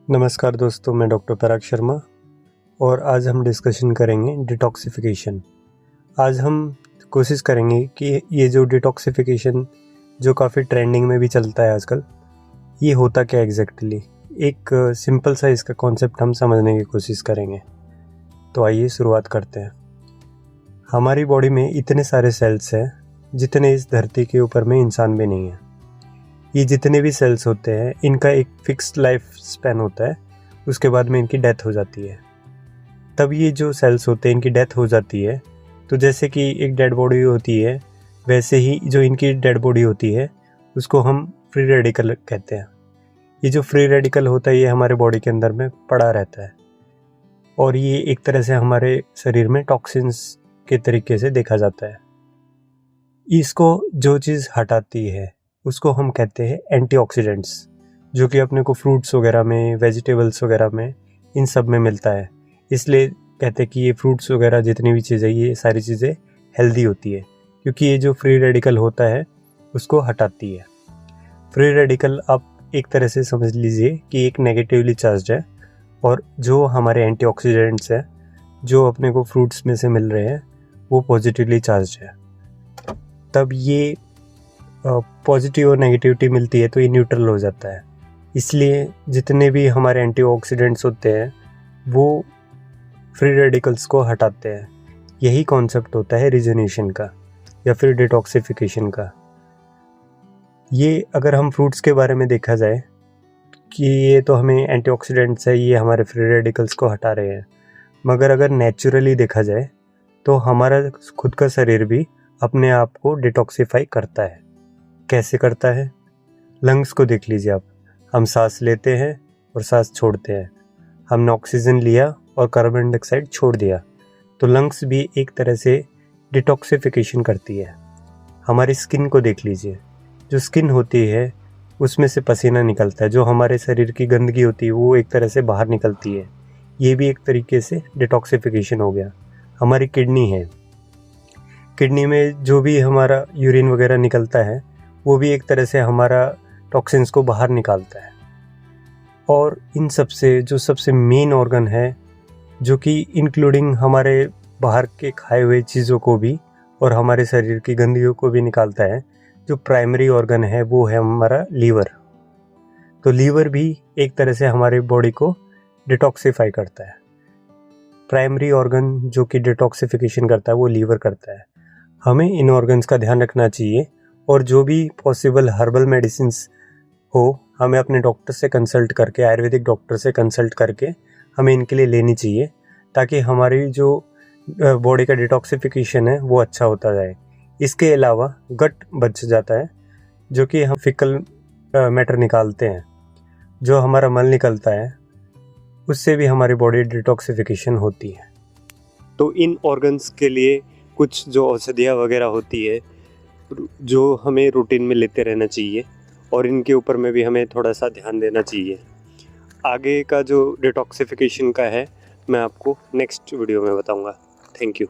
नमस्कार दोस्तों, मैं डॉक्टर पराग शर्मा और आज हम डिस्कशन करेंगे डिटॉक्सिफिकेशन। आज हम कोशिश करेंगे कि ये जो डिटॉक्सिफिकेशन जो काफ़ी ट्रेंडिंग में भी चलता है आजकल, ये होता क्या एग्जैक्टली। एक सिंपल सा इसका कॉन्सेप्ट हम समझने की कोशिश करेंगे। तो आइए शुरुआत करते हैं। हमारी बॉडी में इतने सारे सेल्स हैं जितने इस धरती के ऊपर में इंसान भी नहीं है। ये जितने भी सेल्स होते हैं इनका एक फिक्स्ड लाइफ स्पैन होता है, उसके बाद में इनकी डेथ हो जाती है। तब ये जो सेल्स होते हैं इनकी डेथ हो जाती है, तो जैसे कि एक डेड बॉडी होती है वैसे ही जो इनकी डेड बॉडी होती है उसको हम फ्री रेडिकल कहते हैं। ये जो फ्री रेडिकल होता है ये हमारे बॉडी के अंदर में पड़ा रहता है और ये एक तरह से हमारे शरीर में टॉक्सिन्स के तरीके से देखा जाता है। इसको जो चीज़ हटाती है उसको हम कहते हैं एंटीऑक्सीडेंट्स, जो कि अपने को फ्रूट्स वगैरह में, वेजिटेबल्स वगैरह में, इन सब में मिलता है। इसलिए कहते हैं कि ये फ्रूट्स वगैरह जितनी भी चीज़ें, ये सारी चीज़ें हेल्दी होती है, क्योंकि ये जो फ्री रेडिकल होता है उसको हटाती है। फ्री रेडिकल आप एक तरह से समझ लीजिए कि एक नेगेटिवली चार्ज है, और जो हमारे एंटीऑक्सीडेंट्स हैं जो अपने को फ्रूट्स में से मिल रहे हैं वो पॉजिटिवली चार्ज है। तब ये पॉजिटिव और नेगेटिविटी मिलती है तो ये न्यूट्रल हो जाता है। इसलिए जितने भी हमारे एंटीऑक्सीडेंट्स होते हैं वो फ्री रेडिकल्स को हटाते हैं। यही कॉन्सेप्ट होता है रिजुनेशन का या फिर डिटॉक्सिफिकेशन का। ये अगर हम फ्रूट्स के बारे में देखा जाए कि ये तो हमें एंटीऑक्सीडेंट्स है, ये हमारे फ्री रेडिकल्स को हटा रहे हैं, मगर अगर नेचुरली देखा जाए तो हमारा खुद का शरीर भी अपने आप को डिटॉक्सिफाई करता है। कैसे करता है? लंग्स को देख लीजिए आप। हम सांस लेते हैं और सांस छोड़ते हैं। हमने ऑक्सीजन लिया और कार्बन डाइऑक्साइड छोड़ दिया, तो लंग्स भी एक तरह से डिटॉक्सिफिकेशन करती है। हमारी स्किन को देख लीजिए। जो स्किन होती है उसमें से पसीना निकलता है, जो हमारे शरीर की गंदगी होती है वो एक तरह से बाहर निकलती है। ये भी एक तरीके से डिटॉक्सिफिकेशन हो गया। हमारी किडनी है, किडनी में जो भी हमारा यूरिन वगैरह निकलता है वो भी एक तरह से हमारा टॉक्सिन्स को बाहर निकालता है। और इन सब से जो सबसे मेन ऑर्गन है, जो कि इंक्लूडिंग हमारे बाहर के खाए हुए चीज़ों को भी और हमारे शरीर की गंदगियों को भी निकालता है, जो प्राइमरी ऑर्गन है वो है हमारा लीवर। तो लीवर भी एक तरह से हमारे बॉडी को डिटॉक्सिफाई करता है। प्राइमरी ऑर्गन जो कि डिटॉक्सिफिकेशन करता है वो लीवर करता है। हमें इन ऑर्गन्स का ध्यान रखना चाहिए, और जो भी पॉसिबल हर्बल मेडिसिन्स हो हमें अपने डॉक्टर से कंसल्ट करके, आयुर्वेदिक डॉक्टर से कंसल्ट करके हमें इनके लिए लेनी चाहिए, ताकि हमारी जो बॉडी का डिटॉक्सिफिकेशन है वो अच्छा होता जाए। इसके अलावा गट बच जाता है, जो कि हम फिकल मैटर निकालते हैं, जो हमारा मल निकलता है, उससे भी हमारी बॉडी डिटॉक्सिफिकेशन होती है। तो इन ऑर्गन्स के लिए कुछ जो औषधियाँ वगैरह होती है जो हमें रूटीन में लेते रहना चाहिए, और इनके ऊपर में भी हमें थोड़ा सा ध्यान देना चाहिए। आगे का जो डिटॉक्सिफिकेशन का है मैं आपको नेक्स्ट वीडियो में बताऊंगा। Thank you.